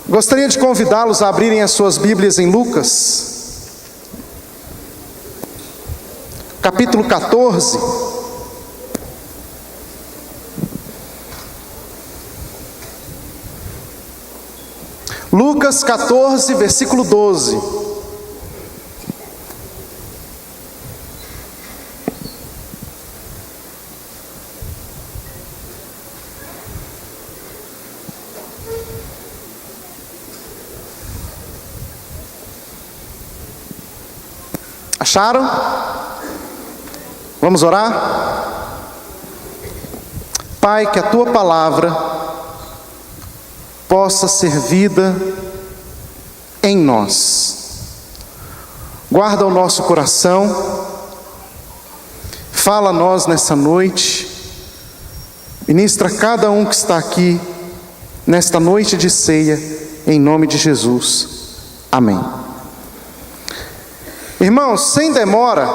Gostaria de convidá-los a abrirem as suas Bíblias em Lucas, capítulo 14. Lucas 14, versículo 12. Acharam? Vamos orar? Pai, que a Tua palavra possa ser vida em nós. Guarda o nosso coração, fala a nós nessa noite, ministra cada um que está aqui nesta noite de ceia, em nome de Jesus. Amém. Irmãos, sem demora,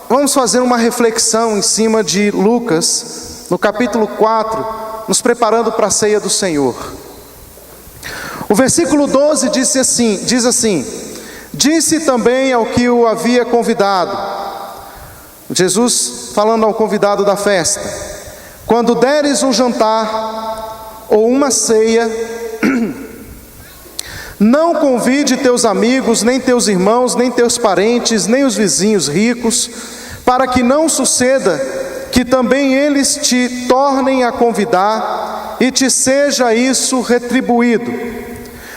vamos fazer uma reflexão em cima de Lucas, no capítulo 4, nos preparando para a ceia do Senhor. O versículo 12 diz assim: disse também ao que o havia convidado, Jesus falando ao convidado da festa: quando deres um jantar ou uma ceia, não convide teus amigos, nem teus irmãos, nem teus parentes, nem os vizinhos ricos, para que não suceda que também eles te tornem a convidar e te seja isso retribuído.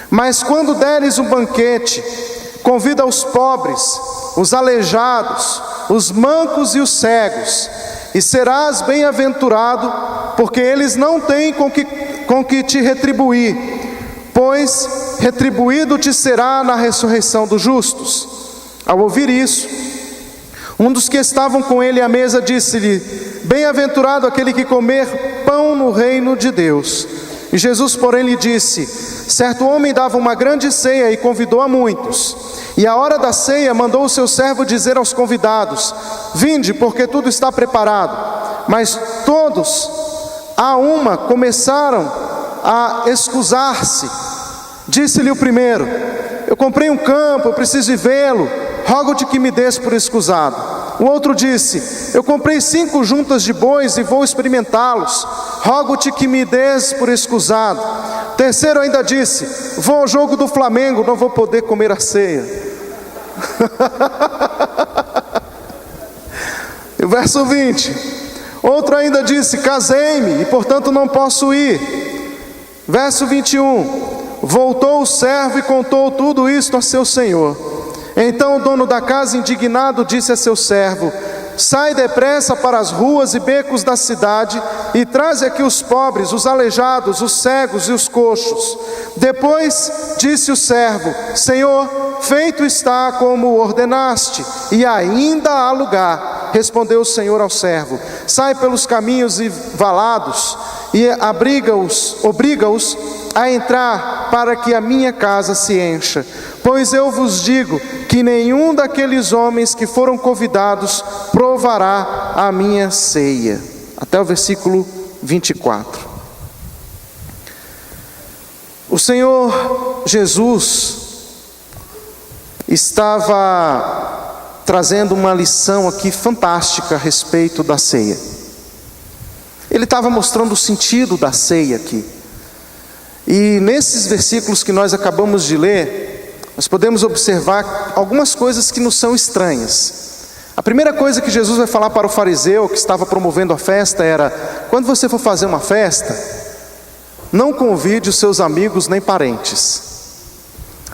Mas quando deres um banquete, convida os pobres, os aleijados, os mancos e os cegos, e serás bem-aventurado, porque eles não têm com que te retribuir, pois retribuído te será na ressurreição dos justos. Ao ouvir isso, um dos que estavam com ele à mesa disse-lhe: bem-aventurado aquele que comer pão no reino de Deus. E Jesus, porém, lhe disse: certo homem dava uma grande ceia e convidou a muitos. E à hora da ceia mandou o seu servo dizer aos convidados: vinde, porque tudo está preparado. Mas todos, a uma, começaram a escusar-se. Disse-lhe o primeiro: eu comprei um campo, eu preciso de vê-lo, rogo-te que me des por escusado. O outro disse: eu comprei 5 juntas de bois e vou experimentá-los, rogo-te que me des por escusado. O terceiro ainda disse: vou ao jogo do Flamengo, não vou poder comer a ceia. E o verso 20: outro ainda disse: casei-me e portanto não posso ir. Verso 21: voltou o servo e contou tudo isto a seu senhor. Então o dono da casa, indignado, disse a seu servo: sai depressa para as ruas e becos da cidade e traze aqui os pobres, os aleijados, os cegos e os coxos. Depois disse o servo: Senhor, feito está como ordenaste, e ainda há lugar. Respondeu o Senhor ao servo: sai pelos caminhos e valados e obriga-os a entrar, para que a minha casa se encha. Pois eu vos digo que nenhum daqueles homens que foram convidados provará a minha ceia. Até o versículo 24. O Senhor Jesus estava trazendo uma lição aqui fantástica a respeito da ceia. Ele estava mostrando o sentido da ceia aqui. E nesses versículos que nós acabamos de ler, nós podemos observar algumas coisas que nos são estranhas. A primeira coisa que Jesus vai falar para o fariseu que estava promovendo a festa era: quando você for fazer uma festa, não convide os seus amigos nem parentes.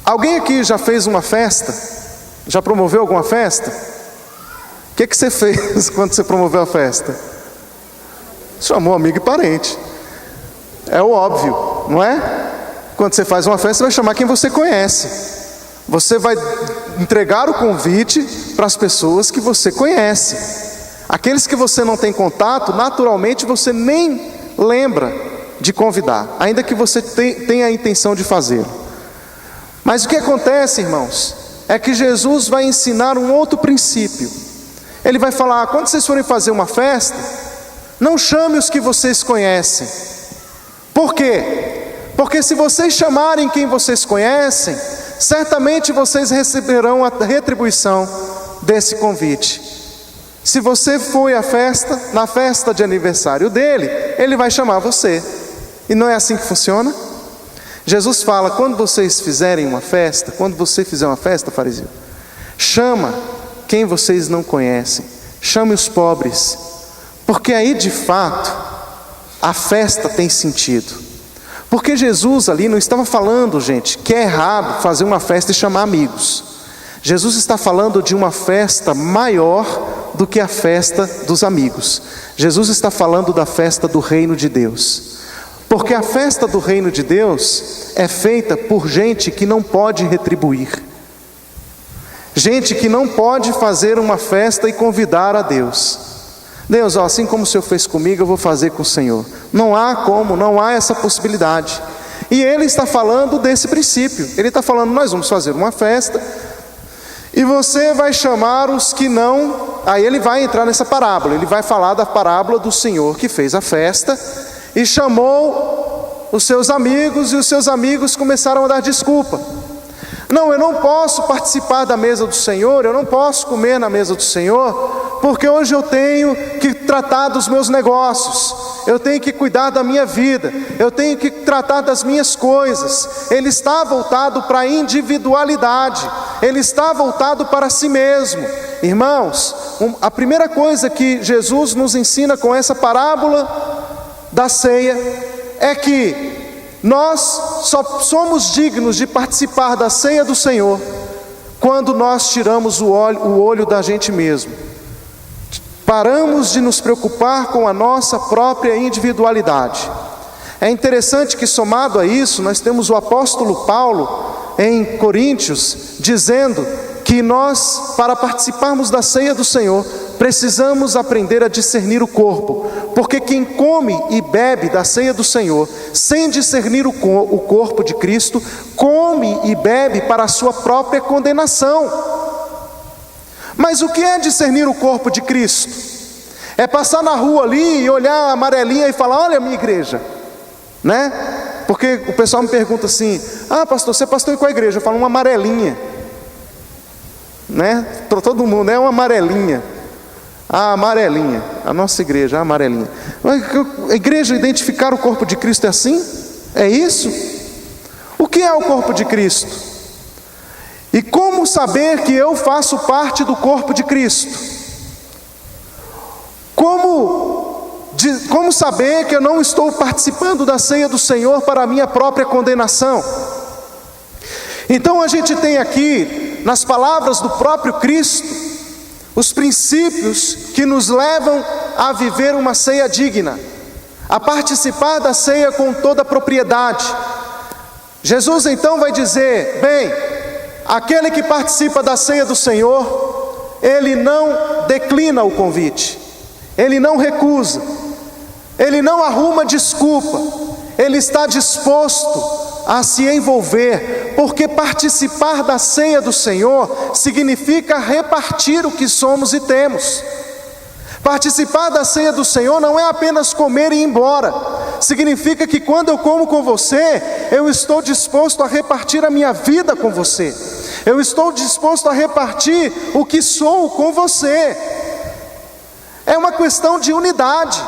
Alguém aqui já fez uma festa? Já promoveu alguma festa? O que você fez quando você promoveu a festa? Chamou amigo e parente. É o óbvio, não é? Quando você faz uma festa, você vai chamar quem você conhece. Você vai entregar o convite para as pessoas que você conhece. Aqueles que você não tem contato, naturalmente você nem lembra de convidar, ainda que você tenha a intenção de fazê-lo. Mas o que acontece, irmãos, é que Jesus vai ensinar um outro princípio. Ele vai falar: quando vocês forem fazer uma festa, não chame os que vocês conhecem. Por quê? Porque se vocês chamarem quem vocês conhecem, certamente vocês receberão a retribuição desse convite. Se você foi à festa, na festa de aniversário dele, ele vai chamar você. E não é assim que funciona? Jesus fala: quando vocês fizerem uma festa, quando você fizer uma festa, fariseu, chama quem vocês não conhecem, chame os pobres, porque aí de fato a festa tem sentido. Porque Jesus ali não estava falando, gente, que é errado fazer uma festa e chamar amigos. Jesus está falando de uma festa maior do que a festa dos amigos. Jesus está falando da festa do reino de Deus. Porque a festa do reino de Deus é feita por gente que não pode retribuir. Gente que não pode fazer uma festa e convidar a Deus. Deus, assim como o Senhor fez comigo, eu vou fazer com o Senhor. Não há como, não há essa possibilidade. E ele está falando desse princípio. Ele está falando: nós vamos fazer uma festa e você vai chamar os que não... Aí ele vai entrar nessa parábola. Ele vai falar da parábola do Senhor que fez a festa e chamou os seus amigos, e os seus amigos começaram a dar desculpa. Não, eu não posso participar da mesa do Senhor, eu não posso comer na mesa do Senhor, porque hoje eu tenho que tratar dos meus negócios, eu tenho que cuidar da minha vida, eu tenho que tratar das minhas coisas. Ele está voltado para a individualidade, ele está voltado para si mesmo. Irmãos, a primeira coisa que Jesus nos ensina com essa parábola da ceia é que nós só somos dignos de participar da ceia do Senhor quando nós tiramos o olho da gente mesmo. Paramos de nos preocupar com a nossa própria individualidade. É interessante que, somado a isso, nós temos o apóstolo Paulo em Coríntios dizendo que nós, para participarmos da ceia do Senhor, precisamos aprender a discernir o corpo, porque quem come e bebe da ceia do Senhor, sem discernir o corpo de Cristo, come e bebe para a sua própria condenação. Mas o que é discernir o corpo de Cristo? É passar na rua ali e olhar a amarelinha e falar: olha a minha igreja, né? Porque o pessoal me pergunta assim: ah, pastor, você é pastor em qual igreja? Eu falo: uma amarelinha, né? Todo mundo é uma amarelinha. A amarelinha, a nossa igreja, a amarelinha. A igreja identificar o corpo de Cristo é assim? É isso? O que é o corpo de Cristo? E como saber que eu faço parte do corpo de Cristo? Como saber que eu não estou participando da ceia do Senhor para a minha própria condenação? Então a gente tem aqui, nas palavras do próprio Cristo, os princípios que nos levam a viver uma ceia digna, a participar da ceia com toda a propriedade. Jesus então vai dizer: bem, aquele que participa da ceia do Senhor, ele não declina o convite, ele não recusa, ele não arruma desculpa, ele está disposto a se envolver, porque participar da ceia do Senhor significa repartir o que somos e temos. Participar da ceia do Senhor não é apenas comer e ir embora. Significa que quando eu como com você, eu estou disposto a repartir a minha vida com você. Eu estou disposto a repartir o que sou com você. É uma questão de unidade.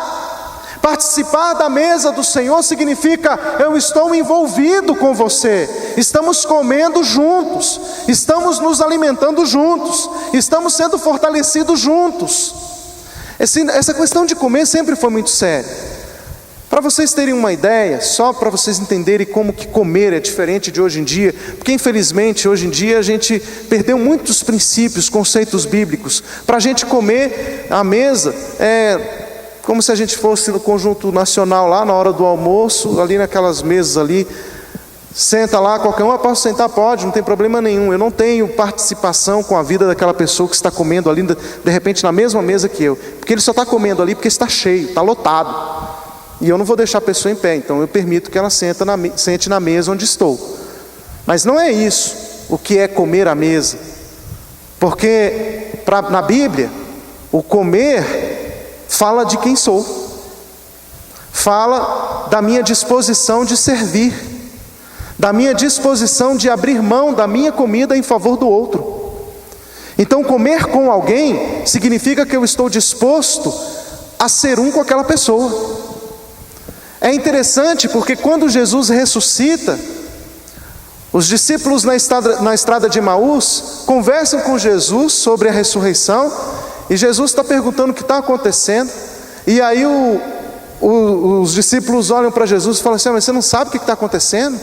Participar da mesa do Senhor significa: eu estou envolvido com você, estamos comendo juntos, estamos nos alimentando juntos, estamos sendo fortalecidos juntos. Essa questão de comer sempre foi muito séria. Para vocês terem uma ideia, só para vocês entenderem como que comer é diferente de hoje em dia, porque infelizmente hoje em dia a gente perdeu muitos princípios, conceitos bíblicos. Para a gente comer à mesa como se a gente fosse no conjunto nacional lá na hora do almoço, ali naquelas mesas ali, senta lá, qualquer um: posso sentar? Pode, não tem problema nenhum. Eu não tenho participação com a vida daquela pessoa que está comendo ali, de repente na mesma mesa que eu, porque ele só está comendo ali porque está cheio, está lotado, e eu não vou deixar a pessoa em pé, então eu permito que ela sente na mesa onde estou. Mas não é isso o que é comer à mesa, porque na Bíblia o comer fala de quem sou, fala da minha disposição de servir. da minha disposição de abrir mão da minha comida em favor do outro. Então, comer com alguém significa que eu estou disposto a ser um com aquela pessoa. É interessante porque quando Jesus ressuscita, os discípulos na estrada de Emaús conversam com Jesus sobre a ressurreição, e Jesus está perguntando o que está acontecendo, e aí os discípulos olham para Jesus e falam assim: mas você não sabe o que está acontecendo?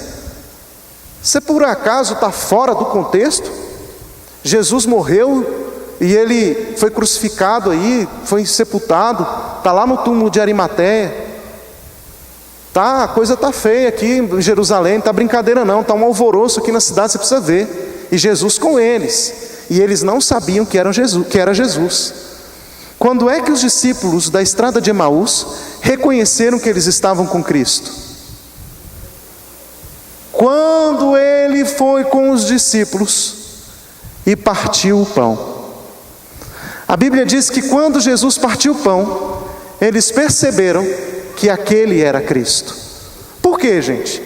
Você por acaso está fora do contexto? Jesus morreu e ele foi crucificado aí, foi sepultado, está lá no túmulo de Arimateia. A coisa está feia aqui em Jerusalém, não está brincadeira não, está um alvoroço aqui na cidade, você precisa ver. E Jesus com eles, e eles não sabiam que era Jesus. Quando é que os discípulos da estrada de Emaús reconheceram que eles estavam com Cristo? Quando ele foi com os discípulos e partiu o pão. A Bíblia diz que quando Jesus partiu o pão, eles perceberam que aquele era Cristo. Por quê, gente?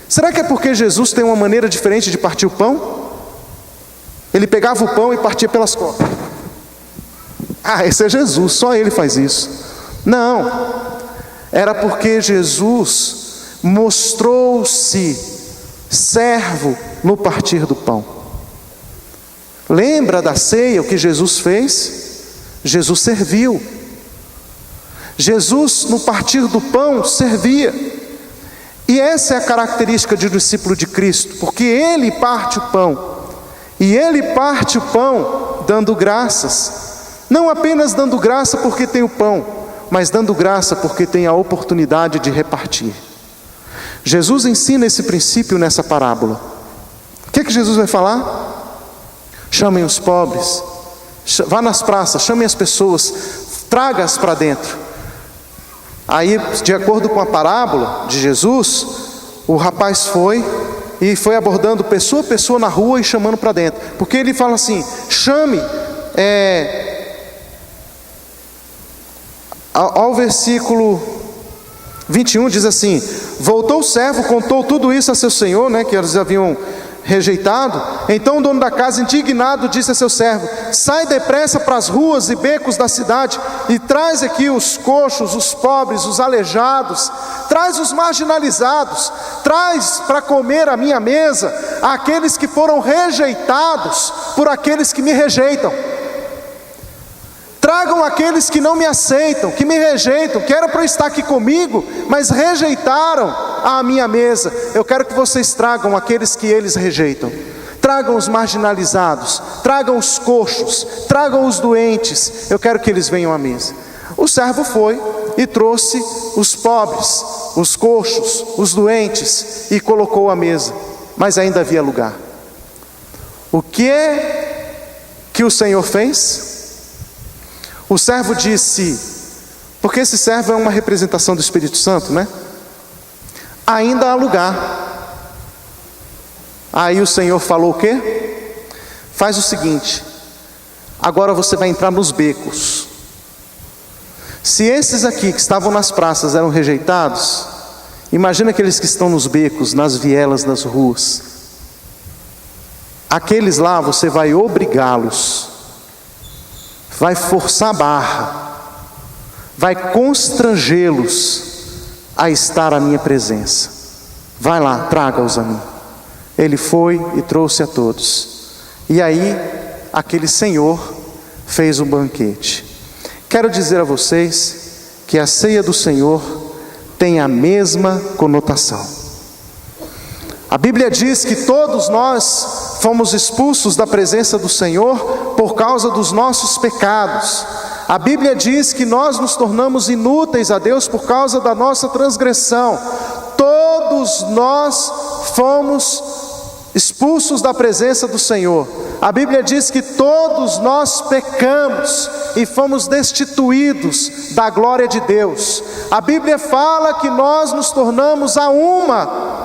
Será que é porque Jesus tem uma maneira diferente de partir o pão? Ele pegava o pão e partia pelas costas. Esse é Jesus, só ele faz isso. Não, era porque Jesus mostrou-se servo no partir do pão. Lembra da ceia, o que Jesus fez? Jesus serviu. Jesus, no partir do pão, servia. E essa é a característica de um discípulo de Cristo, porque ele parte o pão, e ele parte o pão dando graças, não apenas dando graça porque tem o pão, mas dando graça porque tem a oportunidade de repartir. Jesus ensina esse princípio nessa parábola. O que Jesus vai falar? Chamem os pobres, vá nas praças, chamem as pessoas, traga-as para dentro. Aí, de acordo com a parábola de Jesus, o rapaz foi abordando pessoa a pessoa na rua e chamando para dentro, porque ele fala assim: chame, ao versículo 21 diz assim: voltou o servo, contou tudo isso a seu senhor, que eles haviam rejeitado. Então o dono da casa, indignado, disse a seu servo: sai depressa para as ruas e becos da cidade e traz aqui os coxos, os pobres, os aleijados, traz os marginalizados, traz para comer à minha mesa aqueles que foram rejeitados por aqueles que me rejeitam. Tragam aqueles que não me aceitam, que me rejeitam, que era para estar aqui comigo, mas rejeitaram a minha mesa. Eu quero que vocês tragam aqueles que eles rejeitam. Tragam os marginalizados, tragam os coxos, tragam os doentes. Eu quero que eles venham à mesa. O servo foi e trouxe os pobres, os coxos, os doentes e colocou à mesa, mas ainda havia lugar. O que é que o Senhor fez? O servo disse, porque esse servo é uma representação do Espírito Santo, ainda há lugar. Aí o Senhor falou o quê? Faz o seguinte: agora você vai entrar nos becos. Se esses aqui que estavam nas praças eram rejeitados, imagina aqueles que estão nos becos, nas vielas, nas ruas. Aqueles lá você vai obrigá-los, vai forçar a barra, vai constrangê-los a estar à minha presença. Vai lá, traga-os a mim. Ele foi e trouxe a todos. E aí, aquele senhor fez um banquete. Quero dizer a vocês que a ceia do Senhor tem a mesma conotação. A Bíblia diz que todos nós fomos expulsos da presença do Senhor por causa dos nossos pecados. A Bíblia diz que nós nos tornamos inúteis a Deus por causa da nossa transgressão. Todos nós fomos expulsos da presença do Senhor. A Bíblia diz que todos nós pecamos e fomos destituídos da glória de Deus. A Bíblia fala que nós nos tornamos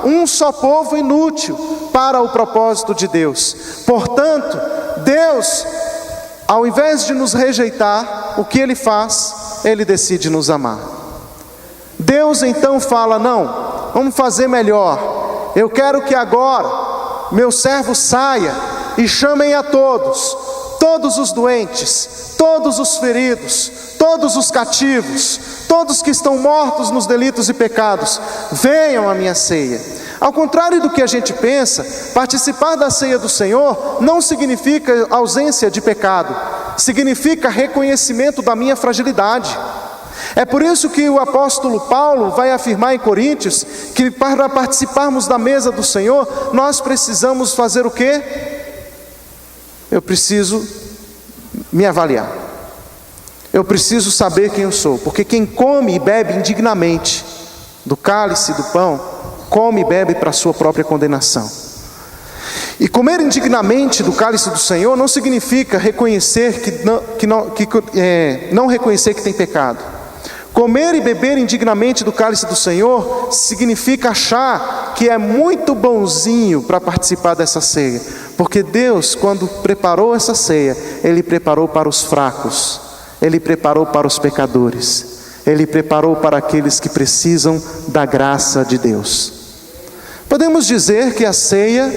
um só povo inútil para o propósito de Deus. Portanto, Deus, ao invés de nos rejeitar, o que Ele faz? Ele decide nos amar. Deus então fala: não, vamos fazer melhor. eu quero que agora meu servo saia e chamem a todos, todos os doentes, todos os feridos, todos os cativos, todos que estão mortos nos delitos e pecados, venham à minha ceia. Ao contrário do que a gente pensa, participar da ceia do Senhor não significa ausência de pecado, significa reconhecimento da minha fragilidade. É por isso que o apóstolo Paulo vai afirmar em Coríntios que para participarmos da mesa do Senhor, nós precisamos fazer o quê? Eu preciso me avaliar. Eu preciso saber quem eu sou, porque quem come e bebe indignamente do cálice e do pão, come e bebe para a sua própria condenação. E comer indignamente do cálice do Senhor não significa reconhecer não reconhecer que tem pecado. Comer e beber indignamente do cálice do Senhor significa achar que é muito bonzinho para participar dessa ceia, porque Deus, quando preparou essa ceia, Ele preparou para os fracos, Ele preparou para os pecadores, Ele preparou para aqueles que precisam da graça de Deus. Podemos dizer que a ceia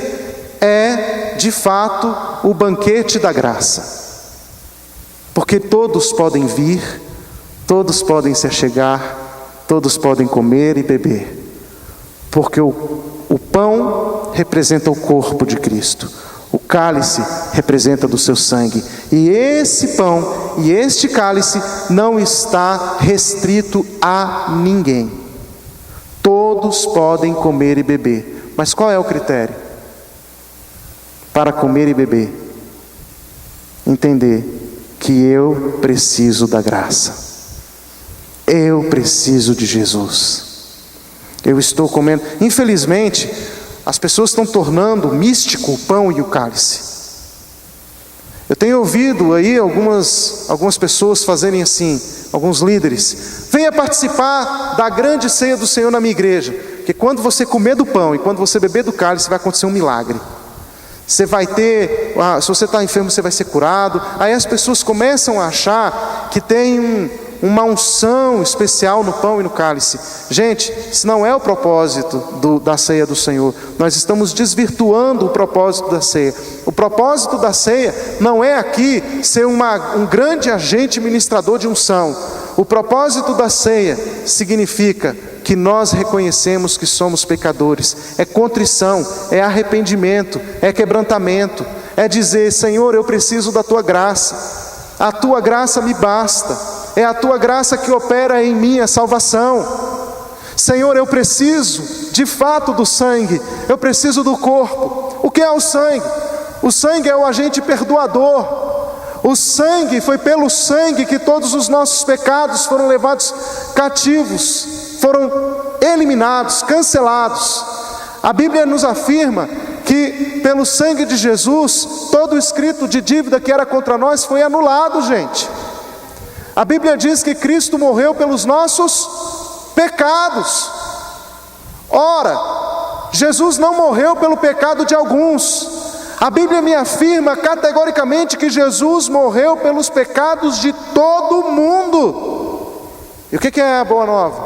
é, de fato, o banquete da graça, porque todos podem vir, todos podem se achegar, todos podem comer e beber, porque o pão representa o corpo de Cristo, o cálice representa do seu sangue, e esse pão e este cálice não está restrito a ninguém. Todos podem comer e beber. Mas qual é o critério para comer e beber? Entender que eu preciso da graça. Eu preciso de Jesus. Eu estou comendo. Infelizmente, as pessoas estão tornando místico o pão e o cálice. Eu tenho ouvido aí algumas pessoas fazerem assim, alguns líderes: venha participar da grande ceia do Senhor na minha igreja, que quando você comer do pão e quando você beber do cálice vai acontecer um milagre. Você vai ter, se você está enfermo você vai ser curado. Aí as pessoas começam a achar que tem uma unção especial no pão e no cálice. Gente, isso não é o propósito da ceia do Senhor. Nós estamos desvirtuando o propósito da ceia. O propósito da ceia não é aqui ser um grande agente ministrador de unção. O propósito da ceia significa que nós reconhecemos que somos pecadores. É contrição, é arrependimento, é quebrantamento, é dizer: Senhor, eu preciso da Tua graça, a Tua graça me basta, é a Tua graça que opera em mim a salvação. Senhor, eu preciso de fato do sangue, eu preciso do corpo. O que é o sangue? O sangue é o agente perdoador. O sangue, foi pelo sangue que todos os nossos pecados foram levados cativos, foram eliminados, cancelados. A Bíblia nos afirma que pelo sangue de Jesus, todo o escrito de dívida que era contra nós foi anulado, gente. A Bíblia diz que Cristo morreu pelos nossos pecados. Ora, Jesus não morreu pelo pecado de alguns. A Bíblia me afirma categoricamente que Jesus morreu pelos pecados de todo mundo. E o que é a boa nova?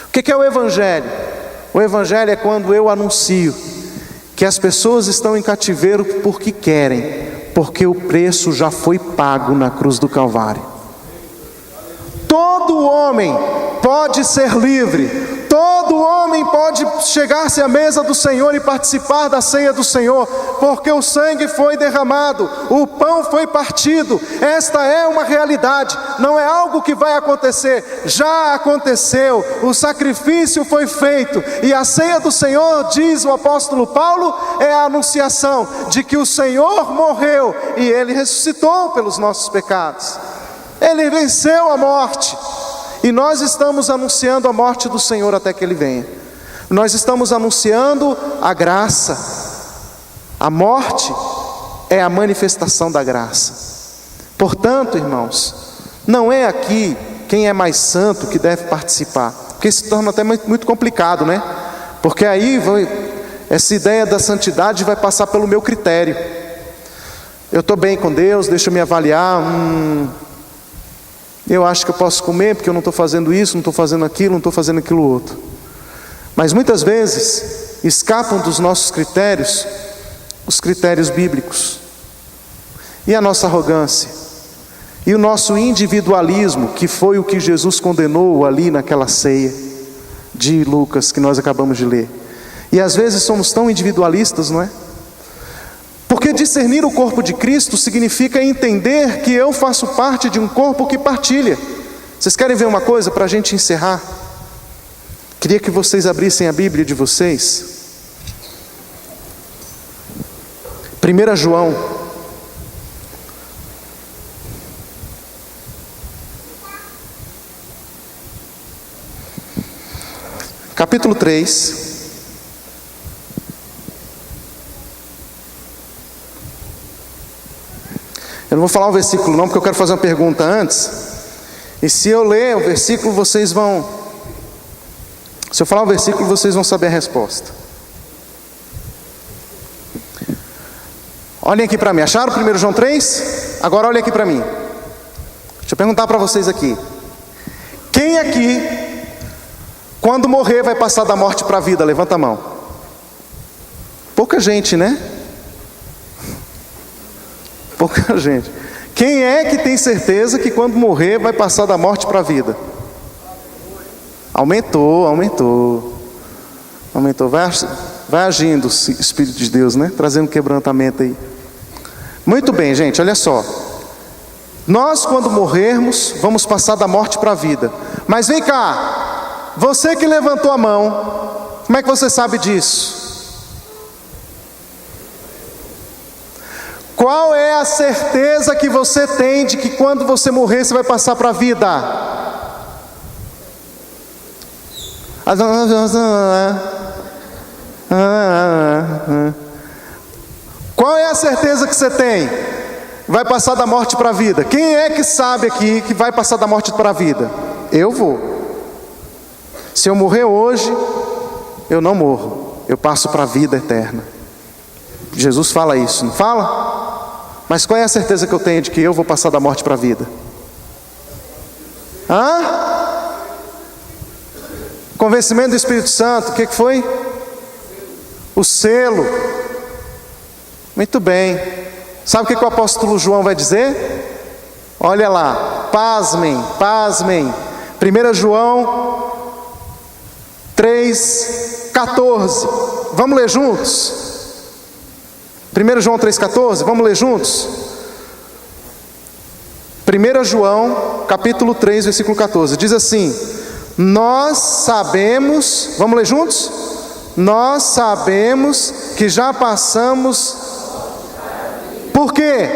O que é o Evangelho? O Evangelho é quando eu anuncio que as pessoas estão em cativeiro porque querem, porque o preço já foi pago na cruz do Calvário. Todo homem pode ser livre. Todo homem pode chegar-se à mesa do Senhor e participar da ceia do Senhor, porque o sangue foi derramado, o pão foi partido. Esta é uma realidade, não é algo que vai acontecer, já aconteceu, o sacrifício foi feito. E a ceia do Senhor, diz o apóstolo Paulo, é a anunciação de que o Senhor morreu e Ele ressuscitou pelos nossos pecados. Ele venceu a morte. E nós estamos anunciando a morte do Senhor até que Ele venha. Nós estamos anunciando a graça. A morte é a manifestação da graça. Portanto, irmãos, não é aqui quem é mais santo que deve participar, porque isso se torna até muito complicado, né? Porque aí essa ideia da santidade vai passar pelo meu critério. Eu estou bem com Deus, deixa eu me avaliar. Eu acho que eu posso comer porque eu não estou fazendo isso, não estou fazendo aquilo, não estou fazendo aquilo outro. Mas muitas vezes escapam dos nossos critérios, os critérios bíblicos. E a nossa arrogância, e o nosso individualismo, que foi o que Jesus condenou ali naquela ceia de Lucas que nós acabamos de ler. E às vezes somos tão individualistas, não é? Porque discernir o corpo de Cristo significa entender que eu faço parte de um corpo que partilha. Vocês querem ver uma coisa para a gente encerrar? Queria que vocês abrissem a Bíblia de vocês. 1 João. Capítulo 3. Eu não vou falar o versículo não, porque eu quero fazer uma pergunta antes. E se eu ler o versículo, vocês vão... Se eu falar o versículo, vocês vão saber a resposta. Olhem aqui para mim. Acharam 1 João 3? Agora olhem aqui para mim. Deixa eu perguntar para vocês aqui. Quem aqui, quando morrer, vai passar da morte para a vida? Levanta a mão. Pouca gente, né? Pouca gente. Quem é que tem certeza que quando morrer vai passar da morte para a vida? Aumentou. Vai agindo o Espírito de Deus, né? Trazendo quebrantamento aí. Muito bem, gente, olha só. Nós, quando morrermos, vamos passar da morte para a vida. Mas vem cá, você que levantou a mão, como é que você sabe disso? Qual é a certeza que você tem de que quando você morrer você vai passar para a vida? Qual é a certeza que você tem? Vai passar da morte para a vida. Quem é que sabe aqui que vai passar da morte para a vida? Eu vou. Se eu morrer hoje, eu não morro, eu passo para a vida eterna. Jesus fala isso, não fala? Mas qual é a certeza que eu tenho de que eu vou passar da morte para a vida? Convencimento do Espírito Santo, o que foi? O selo. Muito bem. Sabe o que o apóstolo João vai dizer? Olha lá, pasmem. 1 João 3,14. Vamos ler juntos? 1 João 3,14, vamos ler juntos? 1 João, capítulo 3, versículo 14, diz assim: nós sabemos, vamos ler juntos? Nós sabemos que já passamos. Por quê?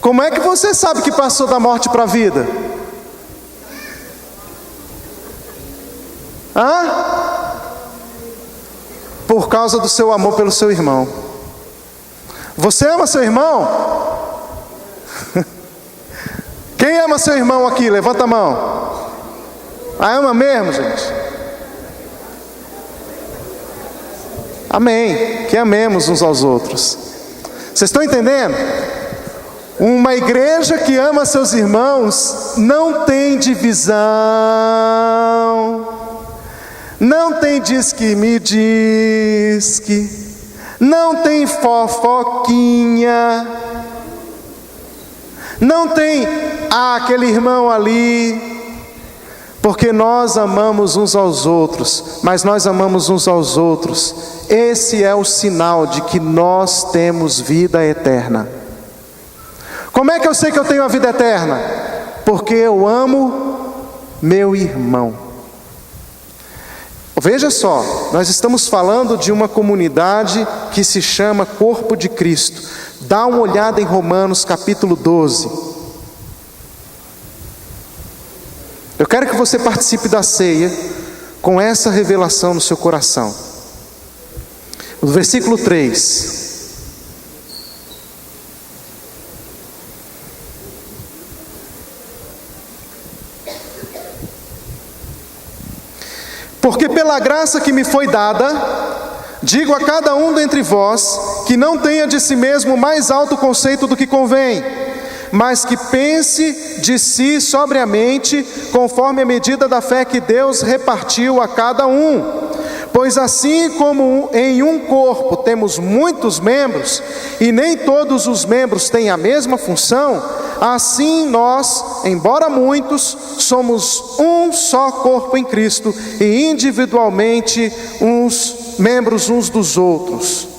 Como é que você sabe que passou da morte para a vida? Por causa do seu amor pelo seu irmão. Você ama seu irmão? Quem ama seu irmão aqui? Levanta a mão. Ama mesmo, gente? Amém. Que amemos uns aos outros. Vocês estão entendendo? Uma igreja que ama seus irmãos não tem divisão, não tem diz que me diz que, não tem fofoquinha, não tem aquele irmão ali, porque nós amamos uns aos outros, mas nós amamos uns aos outros. Esse é o sinal de que nós temos vida eterna. Como é que eu sei que eu tenho a vida eterna? Porque eu amo meu irmão. Veja só, nós estamos falando de uma comunidade que se chama Corpo de Cristo. Dá uma olhada em Romanos capítulo 12. Eu quero que você participe da ceia com essa revelação no seu coração. O versículo 3. Porque pela graça que me foi dada, digo a cada um dentre vós, que não tenha de si mesmo mais alto conceito do que convém, mas que pense de si sobriamente, conforme a medida da fé que Deus repartiu a cada um. Pois assim como em um corpo temos muitos membros, e nem todos os membros têm a mesma função, assim nós, embora muitos, somos um só corpo em Cristo, e individualmente membros uns dos outros.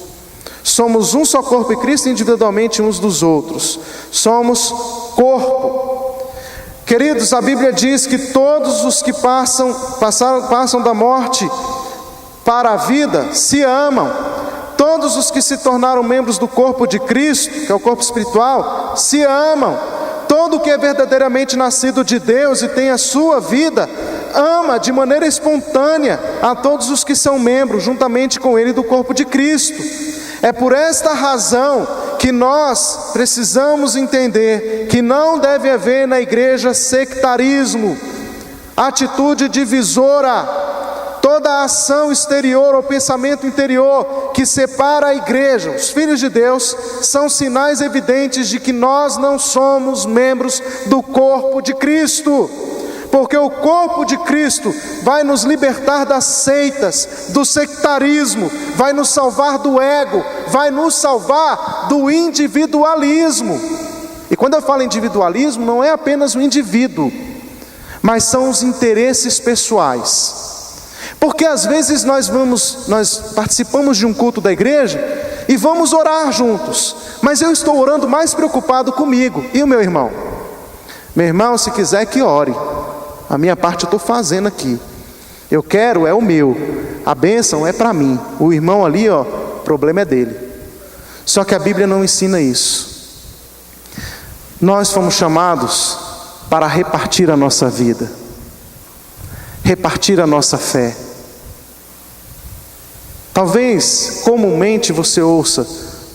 Somos um só corpo em Cristo, individualmente uns dos outros. Somos corpo. Queridos, a Bíblia diz que todos os que passam da morte para a vida se amam. Todos os que se tornaram membros do corpo de Cristo, que é o corpo espiritual, se amam. Todo que é verdadeiramente nascido de Deus e tem a sua vida, ama de maneira espontânea a todos os que são membros, juntamente com ele, do corpo de Cristo. É por esta razão que nós precisamos entender que não deve haver na igreja sectarismo, atitude divisora, toda ação exterior ou pensamento interior que separa a igreja, os filhos de Deus, são sinais evidentes de que nós não somos membros do corpo de Cristo. Porque o corpo de Cristo vai nos libertar das seitas, do sectarismo, vai nos salvar do ego, vai nos salvar do individualismo. E quando eu falo individualismo, não é apenas o indivíduo, mas são os interesses pessoais. Porque às vezes nós participamos de um culto da igreja e vamos orar juntos, mas eu estou orando mais preocupado comigo. E o meu irmão? Meu irmão, se quiser que ore, a minha parte eu estou fazendo aqui. Eu quero, é o meu. A bênção é para mim. O irmão ali, o problema é dele. Só que a Bíblia não ensina isso. Nós fomos chamados para repartir a nossa vida, repartir a nossa fé. Talvez comumente você ouça: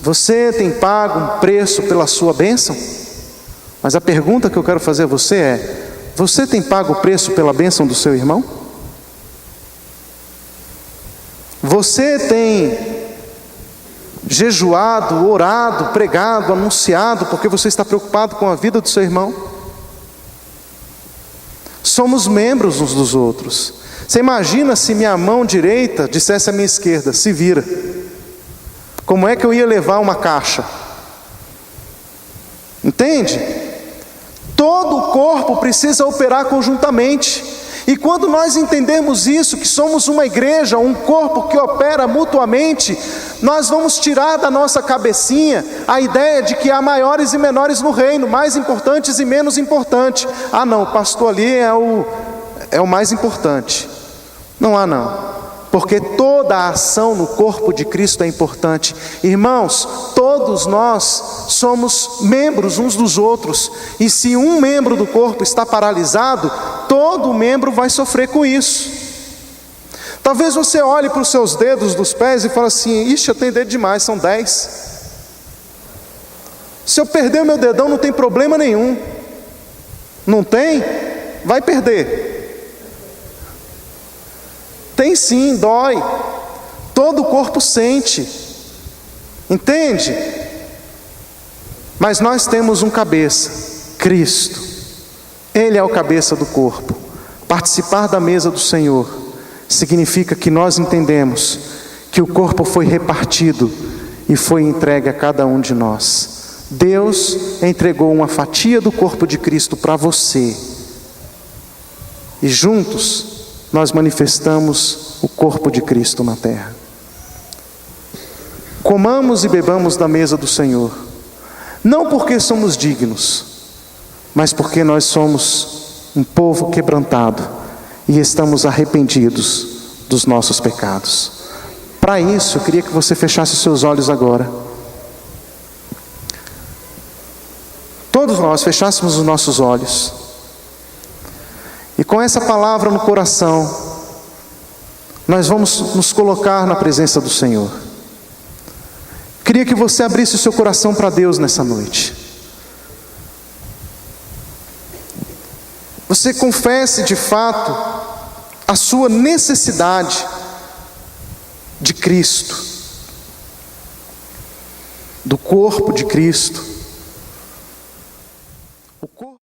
você tem pago um preço pela sua bênção? Mas a pergunta que eu quero fazer a você é: você tem pago o preço pela bênção do seu irmão? Você tem jejuado, orado, pregado, anunciado, porque você está preocupado com a vida do seu irmão? Somos membros uns dos outros. Você imagina se minha mão direita dissesse à minha esquerda: se vira. Como é que eu ia levar uma caixa? Entende? Todo o corpo precisa operar conjuntamente. E quando nós entendemos isso, que somos uma igreja, um corpo que opera mutuamente, nós vamos tirar da nossa cabecinha a ideia de que há maiores e menores no reino, mais importantes e menos importantes. Ah não, o pastor ali é o mais importante. Não há não. Porque toda a ação no corpo de Cristo é importante. Irmãos, todos nós somos membros uns dos outros. E se um membro do corpo está paralisado, todo membro vai sofrer com isso. Talvez você olhe para os seus dedos dos pés e fale assim: ixi, eu tenho dedo demais, são 10. Se eu perder o meu dedão não tem problema nenhum. Não tem? Vai perder. Tem sim, dói. Todo o corpo sente. Entende? Mas nós temos um cabeça, Cristo. Ele é o cabeça do corpo. Participar da mesa do Senhor significa que nós entendemos que o corpo foi repartido e foi entregue a cada um de nós. Deus entregou uma fatia do corpo de Cristo para você. E juntos nós manifestamos o corpo de Cristo na terra. Comamos e bebamos da mesa do Senhor, não porque somos dignos, mas porque nós somos um povo quebrantado e estamos arrependidos dos nossos pecados. Para isso, eu queria que você fechasse os seus olhos agora. Todos nós fechássemos os nossos olhos. E com essa palavra no coração, nós vamos nos colocar na presença do Senhor. Queria que você abrisse o seu coração para Deus nessa noite. Você confesse de fato a sua necessidade de Cristo, do corpo de Cristo. O corpo